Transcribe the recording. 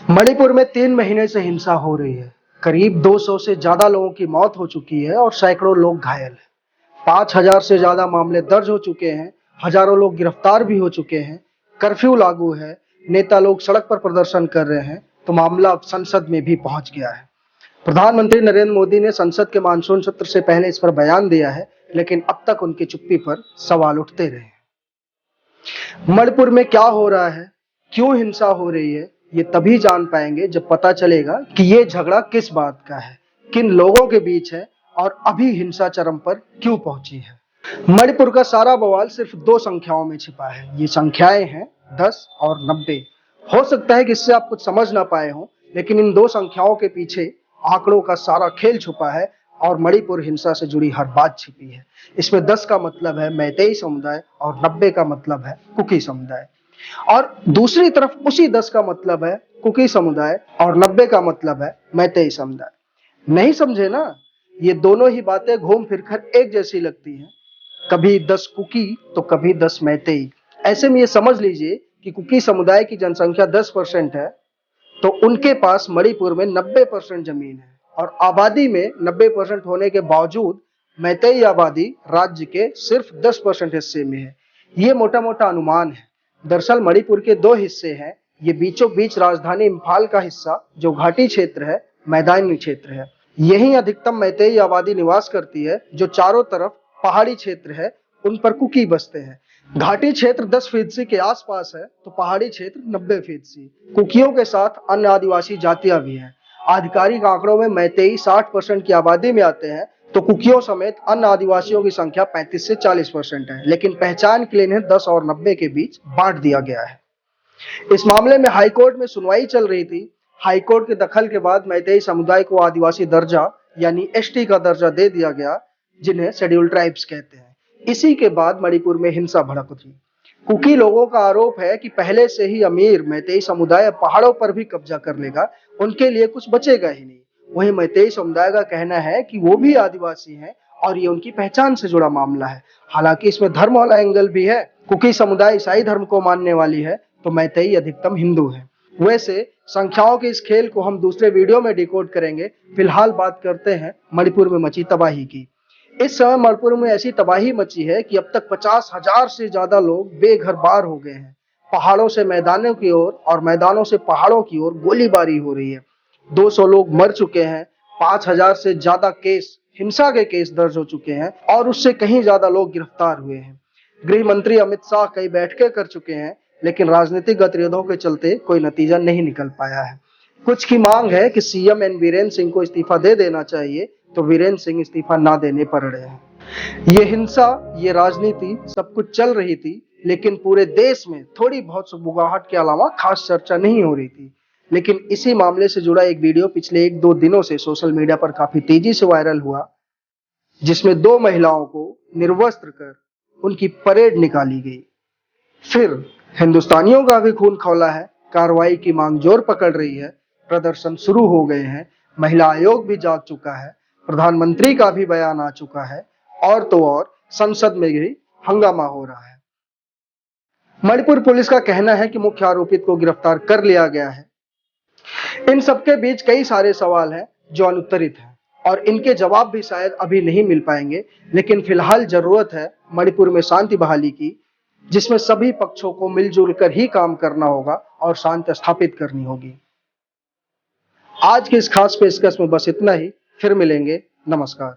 मणिपुर में 3 महीने से हिंसा हो रही है। करीब 200 से ज्यादा लोगों की मौत हो चुकी है और सैकड़ों लोग घायल हैं। 5000 से ज्यादा मामले दर्ज हो चुके हैं। हजारों लोग गिरफ्तार भी हो चुके हैं। कर्फ्यू लागू है। नेता लोग सड़क पर प्रदर्शन कर रहे हैं तो मामला अब संसद में भी पहुंच गया है। प्रधानमंत्री नरेंद्र मोदी ने संसद के मानसून सत्र से पहले इस पर बयान दिया है, लेकिन अब तक उनकी चुप्पी पर सवाल उठते रहे। मणिपुर में क्या हो रहा है, क्यों हिंसा हो रही है, ये तभी जान पाएंगे जब पता चलेगा कि ये झगड़ा किस बात का है, किन लोगों के बीच है और अभी हिंसा चरम पर क्यों पहुंची है। मणिपुर का सारा बवाल सिर्फ 2 संख्याओं में छिपा है। ये संख्याएं हैं 10 और 90। हो सकता है कि इससे आप कुछ समझ ना पाए हो, लेकिन इन 2 संख्याओं के पीछे आंकड़ों का सारा खेल छुपा है और मणिपुर हिंसा से जुड़ी हर बात छिपी है। इसमें 10 का मतलब है मैतेई समुदाय और 90 का मतलब है कुकी समुदाय, और दूसरी तरफ उसी 10 का मतलब है कुकी समुदाय और 90 का मतलब है मैतेई समुदाय। नहीं समझे ना? ये दोनों ही बातें घूम फिरकर एक जैसी लगती हैं। कभी 10 कुकी तो कभी 10 मैतेई। ऐसे में ये समझ लीजिए कि कुकी समुदाय की जनसंख्या 10% है, तो उनके पास मणिपुर में 90% जमीन है, और आबादी में 90% होने के बावजूद मैतेई आबादी राज्य के सिर्फ 10% हिस्से में है। ये मोटा मोटा अनुमान है। दरअसल मणिपुर के 2 हिस्से हैं। ये बीचों बीच राजधानी इम्फाल का हिस्सा जो घाटी क्षेत्र है, मैदानी क्षेत्र है, यही अधिकतम मैतेई आबादी निवास करती है। जो चारों तरफ पहाड़ी क्षेत्र है, उन पर कुकी बसते हैं। घाटी क्षेत्र 10% के आसपास है तो पहाड़ी क्षेत्र 90%। कुकियों के साथ अन्य आदिवासी जातियां भी हैं। आधिकारिक आंकड़ों में मैतेई 60% की आबादी में आते हैं, तो कुकियों समेत अन्य आदिवासियों की संख्या 35 से 40% है। लेकिन पहचान के लिए इन्हें 10 और 90 के बीच बांट दिया गया है। इस मामले में हाईकोर्ट में सुनवाई चल रही थी। हाईकोर्ट के दखल के बाद मैतेई समुदाय को आदिवासी दर्जा यानी एसटी का दर्जा दे दिया गया, जिन्हें शेड्यूल्ड ट्राइब्स कहते हैं। इसी के बाद मणिपुर में हिंसा भड़क उठी। कुकी लोगों का आरोप है कि पहले से ही अमीर मैतेई समुदाय पहाड़ों पर भी कब्जा कर लेगा, उनके लिए कुछ बचेगा ही नहीं। वहीं मैतेई समुदाय का कहना है कि वो भी आदिवासी हैं और ये उनकी पहचान से जुड़ा मामला है। हालांकि इसमें धर्म वाला एंगल भी है। कुकी समुदाय ईसाई धर्म को मानने वाली है, तो मैतेई अधिकतम हिंदू है। वैसे संख्याओं के इस खेल को हम दूसरे वीडियो में डिकोड करेंगे। फिलहाल बात करते हैं मणिपुर में मची तबाही की। इस समय मणिपुर में ऐसी तबाही मची है कि अब तक 50,000 से ज्यादा लोग बेघर बार हो गए हैं। पहाड़ों से मैदानों की ओर और मैदानों से पहाड़ों की ओर गोलीबारी हो रही है। 200 लोग मर चुके हैं। 5000 से ज्यादा केस, हिंसा के केस दर्ज हो चुके हैं और उससे कहीं ज्यादा लोग गिरफ्तार हुए हैं। गृह मंत्री अमित शाह कई बैठकें कर चुके हैं, लेकिन राजनीतिक गतिरोधों के चलते कोई नतीजा नहीं निकल पाया है। कुछ की मांग है कि सीएम एन वीरेंद्र सिंह को इस्तीफा दे देना चाहिए, तो वीरेंद्र सिंह इस्तीफा ना देने पर अड़े हैं। ये हिंसा, ये राजनीति सब कुछ चल रही थी, लेकिन पूरे देश में थोड़ी बहुत सुगबुगाहट के अलावा खास चर्चा नहीं हो रही थी। लेकिन इसी मामले से जुड़ा एक वीडियो पिछले 1-2 दिनों से सोशल मीडिया पर काफी तेजी से वायरल हुआ, जिसमें 2 महिलाओं को निर्वस्त्र कर उनकी परेड निकाली गई। फिर हिंदुस्तानियों का भी खून खौला है। कार्रवाई की मांग जोर पकड़ रही है। प्रदर्शन शुरू हो गए हैं। महिला आयोग भी जाग चुका है। प्रधानमंत्री का भी बयान आ चुका है, और तो और संसद में भी हंगामा हो रहा है। मणिपुर पुलिस का कहना है कि मुख्य आरोपित को गिरफ्तार कर लिया गया है। इन सबके बीच कई सारे सवाल हैं जो अनुत्तरित हैं, और इनके जवाब भी शायद अभी नहीं मिल पाएंगे। लेकिन फिलहाल जरूरत है मणिपुर में शांति बहाली की, जिसमें सभी पक्षों को मिलजुल कर ही काम करना होगा और शांति स्थापित करनी होगी। आज के इस खास पेशकश में बस इतना ही। फिर मिलेंगे। नमस्कार।